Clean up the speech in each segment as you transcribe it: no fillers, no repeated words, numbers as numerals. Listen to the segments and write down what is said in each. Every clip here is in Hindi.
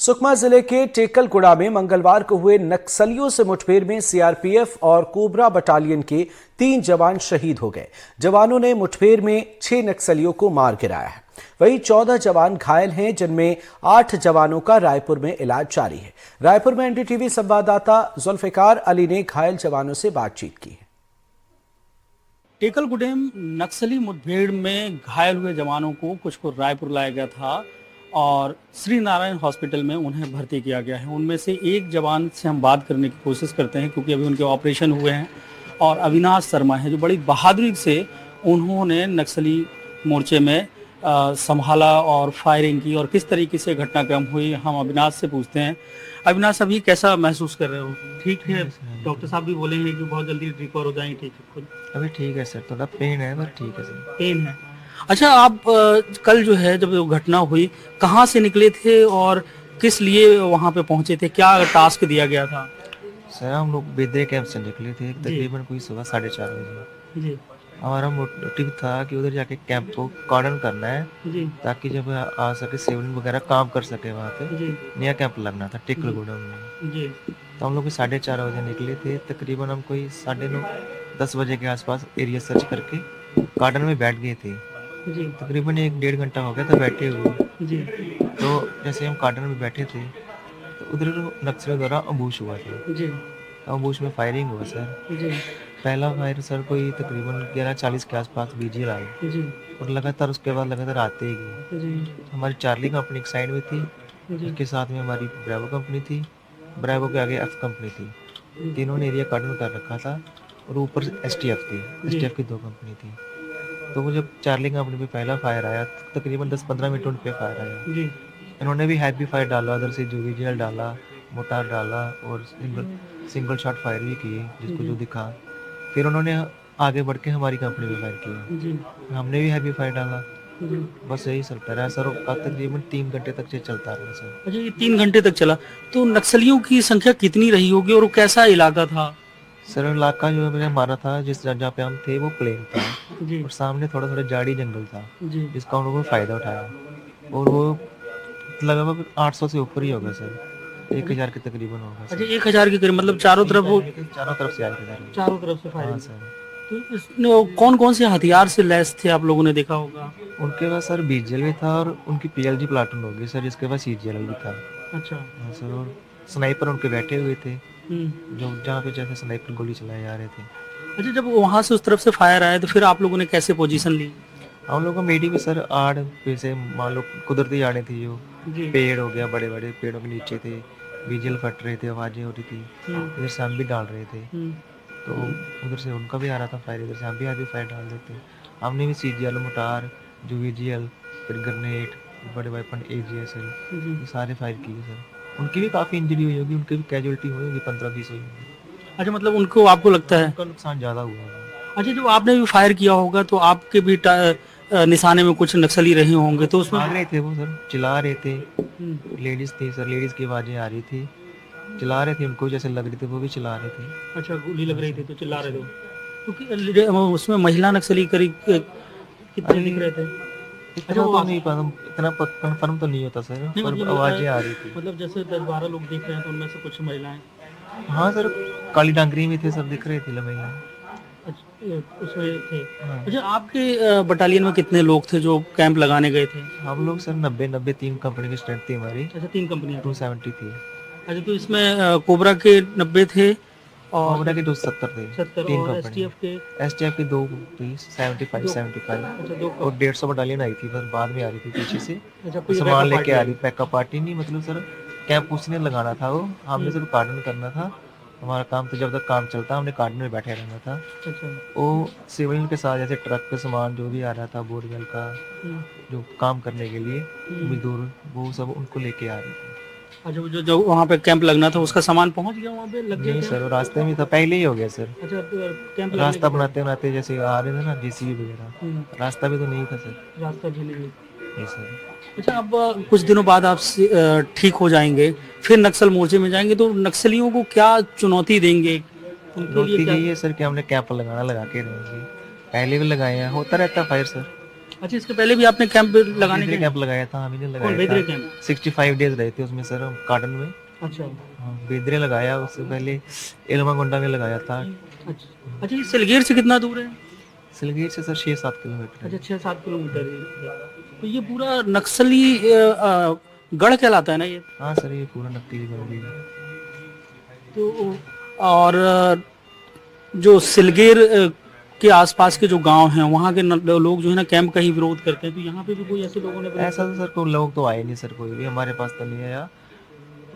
सुकमा जिले के टेकलगुड़ा में मंगलवार को हुए नक्सलियों से मुठभेड़ में सीआरपीएफ और कोबरा बटालियन के 3 जवान शहीद हो गए। जवानों ने मुठभेड़ में 6 नक्सलियों को मार गिराया है। वहीं 14 जवान घायल हैं, जिनमें 8 जवानों का रायपुर में इलाज जारी है। रायपुर में एनडीटीवी संवाददाता जुल्फिकार अली ने घायल जवानों से बातचीत की। टेकलगुड़े नक्सली मुठभेड़ में घायल हुए जवानों को कुछ को रायपुर लाया गया था और श्री नारायण हॉस्पिटल में उन्हें भर्ती किया गया है। उनमें से एक जवान से हम बात करने की कोशिश करते हैं, क्योंकि अभी उनके ऑपरेशन हुए हैं। और अविनाश शर्मा है, जो बड़ी बहादुरी से उन्होंने नक्सली मोर्चे में संभाला और फायरिंग की। और किस तरीके से घटनाक्रम हुई, हम अविनाश से पूछते हैं। अविनाश, अभी कैसा महसूस कर रहे हो? ठीक है, डॉक्टर साहब भी बोले हैं कि बहुत जल्दी रिकवर हो जाएंगे। ठीक है, खुद अभी ठीक है सर, थोड़ा पेन है पर ठीक है सर। पेन है। अच्छा, आप कल जो है जब घटना हुई, कहाँ से निकले थे और किस लिए वहाँ पे पहुँचे थे? क्या टास्क दिया गया था? सर हम लोग बेदरे कैंप से निकले थे तकरीबन कोई सुबह 4:30 बजे। जी हमारा मोटिव था कि उधर जाके कैंप को कॉर्डन करना है, जी ताकि जब आ सके सिविल वगैरह काम कर सके। वहाँ पे जी नया कैंप लगना था टेकलगुड़ा में। जी तो हम लोग 4:30 बजे निकले थे। तकरीबन हम कोई 9:30-10 बजे के आसपास एरिया सर्च करके गार्डन में बैठ गए थे। जी तकरीबन 1-1.5 घंटा हो गया था बैठे हुए। जी तो जैसे हम गार्डन में बैठे थे तो उधर नक्सलियों द्वारा अम्बुश हुआ था। जी अम्बुश में फायरिंग हुआ सर। जी पहला फायर सर कोई तकरीबन 11:40 के आसपास बीजीएल आई जी और लगातार उसके बाद लगातार आते ही गए। जी हमारी चार्ली कंपनी एक साइड में थी, जी उसके साथ में हमारी ब्रेवो कंपनी थी, ब्रेवो के आगे एफ कंपनी थी। तीनों ने एरिया कार्डन कर रखा था और ऊपर एसटीएफ थी, एसटीएफ की 2 कंपनी थी। तो वो जब चार्ली कंपनी पे पहला फायर आया तो तकरीबन 10-15 मिनट उन पे फायर आया। जी इन्होंने भी हैवी फायर डाला, उधर से यूवीजीएल डाला, मोटार डाला और सिंगल शॉट फायर भी किए जिसको जो दिखा। फिर उन्होंने आगे बढ़ के हमारी कंपनी पे फायर किया। जी हमने भी हैवी फायर डाला। जी। बस यही चलता रहा सर, और तकरीबन 3 घंटे तक ये चलता रहा सर। अच्छा, ये 3 घंटे तक चला। तो नक्सलियों की संख्या कितनी रही होगी और वो कैसा इलाका था? सर इलाका जो मैंने मारा था, जिस जगह पे हम थे वो प्लेन था जी और सामने थोड़ा थोड़ा झाड़ी जंगल था, जी जिसका उन लोगों ने फायदा उठाया। और वो लगभग 800 से ऊपर ही होगा सर, 1000 के तकरीबन होगा अच्छा, सर। 1000 के करीब, मतलब चारों तरफ चारों तरफ से आए थे सर। चारों तरफ से हाँ फायरिंग। सर। तो इसमें कौन कौन से हथियार से लैस थे, आप लोगों ने देखा होगा? उनके पास सर बीजीएल भी था और उनकी पीएलजी प्लाटून होगी सर, जिसके पास सीजीएल भी था। अच्छा। हाँ सर, और स्नाइपर उनके बैठे हुए थे, हम्म। जो जहाँ पे जैसे स्नाइपर गोली चलाए जा रहे थे। अच्छा, जब वहां से उस तरफ से फायर आया तो फिर आप लोगों ने कैसे पोजीशन ली? हम लोग को मेडी में सर आड़ पे से मान लो कुदरती आड़े थी, जो जी पेड़ हो गया, बड़े बड़े पेड़ों के नीचे थे, बीजीएल फट रहे थे, आवाजें हो रही थी। इधर से हम भी डाल रहे थे, तो उधर से उनका भी आ रहा था फायर, इधर से हम भी आगे फायर डाल देते। हमने भी सीजीएल, मोटार, यूवीजीएल, फिर ग्रेनेड, बड़े वेपन, एजीएसएल, ये सारे फायर किए सर। उनकी भी काफ़ी इंजरी हुई होगी, उनकी भी कैजुअलिटी हुई होगी, 15-20 हुई होगी। अच्छा, मतलब उनको, आपको लगता है? उनका नुकसान ज़्यादा हुआ होगा। अच्छा, जब आपने भी फायर किया होगा तो आपके भी निशाने में कुछ नक्सली रहे होंगे, तो उसमें भाग रहे थे वो सर, चिल्ला रहे थे। लेडीज थी सर, लेडीज की आवाज़ें आ रही थी, चिल्ला रहे थे, उनको जैसे लग रही थी वो भी चिल्ला रहे थे। अच्छा, गोली लग रही थी तो चिल्ला रहे थे? क्योंकि उसमें महिला नक्सली करीब कितने दिख रहे थे? इतना तो नहीं पता, इतना कंफर्म तो नहीं होता सर, नहीं, पर मतलब आवाज़ें आ रही थी। मतलब जैसे 10-12 लोग दिख रहे हैं तो उनमें से कुछ महिलाएं। हाँ सर, काली डांगरी में थे, सब दिख रहे थे महिला। अच्छा, उसमें थे। हाँ। अच्छा, आपके बटालियन में कितने लोग थे जो कैंप लगाने गए थे? हम लोग सर 90 3 कंपनी की स्ट्रेंथ थी हमारी। अच्छा, 3 कंपनियां थी। 270 थी। अच्छा, तो इसमें कोबरा के 90 थे और कोबरा के 270 थे, 70, 3 और कंपनी। एसटीएफ की 2 थी, 75। अच्छा, 2 और 150 बटालियन आई थी, बस बाद में आ रही थी पीछे से। अच्छा, कोई सामान लेके आ रही, पैकअप पार्टी नहीं, मतलब सर कैंप उसने लगाना था, वो हमने सिर्फ कार्डन करना था। हमारा काम तो जब तक काम चलता हमने कार्डन में बैठे रहना था। अच्छा। वो सिविल के साथ जैसे ट्रक पे सामान जो भी आ रहा था, बोरवेल का जो काम करने के लिए मजदूर, वो सब उनको लेके आ रहे थे। अच्छा, जो वहाँ पे कैंप लगना था उसका सामान पहुँच गया वहाँ पे, लग गया? नहीं सर, वो रास्ते में था, पहले ही हो गया सर। अच्छा, तो कैंप रास्ता बनाते बनाते जैसे आ रहे थे ना जेसीबी वगैरह, रास्ता भी तो नहीं था सर। रास्ता भी नहीं। जी सर। अच्छा, अब कुछ दिनों बाद आप ठीक हो जाएंगे, फिर नक्सल मोर्चे में जाएंगे, तो नक्सलियों को क्या चुनौती देंगे? उनके लिए चुनौती क्या? यही है सर कि हमने कैंप लगा के रहेंगे, पहले भी लगाए हैं, होता रहता फायर सर। अच्छा, इसके पहले भी आपने कैंप लगाने के कैंप लगाया था, अभी कौन लगाया बेदरे था। कैंप? 65 डेज रहे थे उसमें सर हम कार्टन में। अच्छा हाँ, बेदरे लगाया, उससे पहले एलमागोंडा में लगाया था। अच्छा अच्छा, ये सिलगेर से कितना दूर है? सिलगीर से सर 6-7 किलोमीटर है। अच्छा, 6-7 किलोमीटर है। तो ये पूरा नक्सली गढ़ कहलाता है ना ये? हाँ सर, ये पूरा नकली बंदी है। तो और जो सिलगेर के आसपास के जो गांव हैं वहाँ के लोग जो है ना कैंप का ही विरोध करते हैं, तो यहाँ पे भी कोई ऐसे लोगों ने ऐसा तो सर कोई लोग तो आए नहीं सर, कोई भी हमारे पास तो नहीं आया।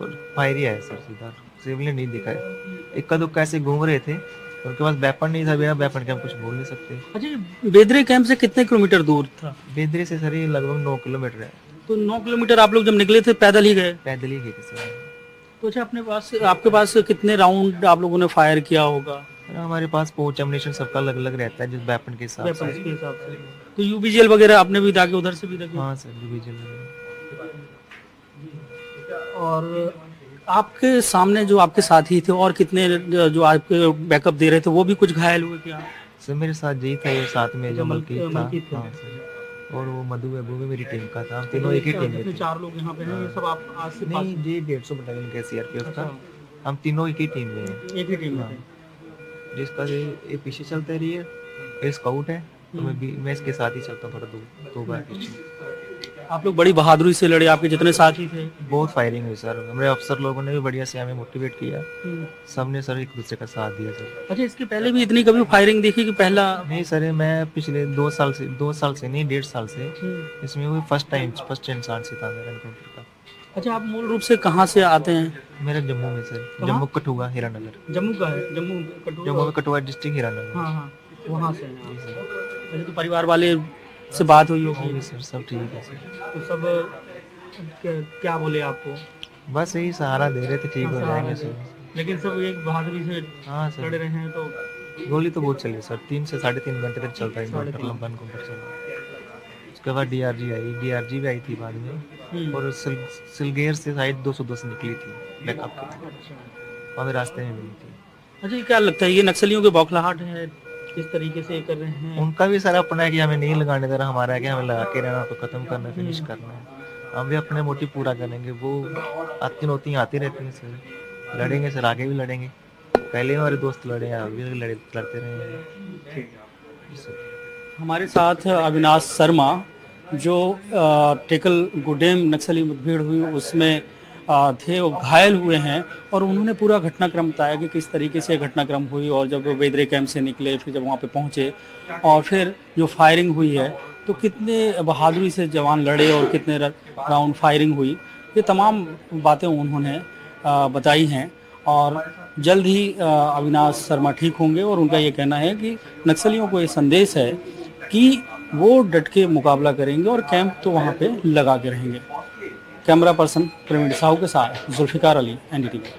और फायर ही आया सर सीधा, सिविलियन नहीं दिखा है। इक्का दुक्का ऐसे घूम रहे थे, उनके पास वेपन नहीं था, बिना वेपन के हम कुछ बोल नहीं सकते। अच्छा, बेदरे कैंप से कितने किलोमीटर दूर था? बेदरे से सर ये लगभग 9 किलोमीटर है। तो 9 किलोमीटर आप लोग जब निकले थे पैदल ही गए? पैदल ही गए थे सर। तो अच्छा, आपके पास कितने राउंड आप लोगों ने फायर किया होगा? सर हमारे पास पोच एमुनेशन सबका अलग अलग रहता है, जिस वेपन के हिसाब से। वेपन्स के हिसाब से। तो यूबीजीएल वगैरह आपने भी दागे, उधर से भी दागे? हाँ सर, डिवीजन। और आपके सामने जो आपके साथी थे और कितने जो आपके बैकअप दे रहे थे वो भी कुछ घायल हुए क्या? सर मेरे साथ जी था, ये साथ में जो मलकीत मलकीत था। था। हाँ सर, और वो मधु है, वो भी मेरी टीम का था। हम तीनों एक ही टीम में जितने थे। 4 लोग यहाँ पे हैं ये सब आप आज से नहीं जी, 150 बटालियन के सीआरपीएफ का। हम तीनों एक ही टीम में हैं। एक ही टीम में थे। जिसका ये पीछे चलता रही है, ये स्काउट है, तो मैं इसके साथ ही चलता हूँ थोड़ा दो बार पीछे। आप लोग बड़ी बहादुरी से लड़े, आपके जितने साथी थे। बहुत फायरिंग हुई सर, हमारे अफसर लोगों ने भी बढ़िया से हमें मोटिवेट किया। सबने सर एक दूसरे का साथ दिया सर। अच्छा, इसके पहले भी इतनी कभी फायरिंग देखी कि पहला? नहीं सर, मैं पिछले 2 साल से नहीं 1.5 साल से इसमें वो फर्स्ट इंसान से था मेरा एनकाउंटर का। अच्छा, आप मूल रूप से कहाँ से आते हैं? मेरा जम्मू में सर, जम्मू कठुआ हीरानगर। जम्मू का है? जम्मू में कठुआ डिस्ट्रिक्ट हीरानगर। हाँ हाँ, वहाँ से हैं आप। अच्छा, तो परिवार वाले से बात हुई होगी? सर सब ठीक है सर। तो सब क्या बोले आपको? बस यही सहारा दे रहे थे, ठीक हो जाएंगे सर। लेकिन सब एक बहादुरी से हाँ सर, लड़ रहे हैं। तो गोली तो बहुत चली सर, 3 से 3.5 घंटे तक चलता है इनकाउंटर, लंबा इनकाउंटर चला। उसके बाद डीआरजी भी आई थी बाद में। और सिलगेर से साइड 210 निकली थी बैकअप के लिए, और रास्ते में मिली थी। अच्छा, ये क्या लगता है, ये नक्सलियों के बौखलाहट है, किस तरीके से कर रहे हैं? उनका भी सर अपना है कि हमें नहीं लगाने देना, हमारा है कि हमें लगा के रहना, तो खत्म करना, फिनिश करना है। हम भी अपने मोटिव पूरा करेंगे। वो आती नौती आती रहती हैं सर, लड़ेंगे सर, आगे भी लड़ेंगे। पहले हमारे दोस्त लड़े हैं, अभी लड़ते रहे। हमारे साथ अविनाश शर्मा, जो टेकल गुडेम नक्सली मुठभेड़ हुई उसमें थे, वो घायल हुए हैं। और उन्होंने पूरा घटनाक्रम बताया कि किस तरीके से घटनाक्रम हुई, और जब वो बेदरे कैंप से निकले, फिर जब वहाँ पे पहुँचे और फिर जो फायरिंग हुई है, तो कितने बहादुरी से जवान लड़े और कितने राउंड फायरिंग हुई, ये तमाम बातें उन्होंने बताई हैं। और जल्द ही अविनाश शर्मा ठीक होंगे, और उनका ये कहना है कि नक्सलियों को ये संदेश है कि वो डट के मुकाबला करेंगे और कैंप तो वहाँ पे लगा के रहेंगे। कैमरा पर्सन प्रवीण साहू के साथ जुल्फिकार अली, एनडीटीवी।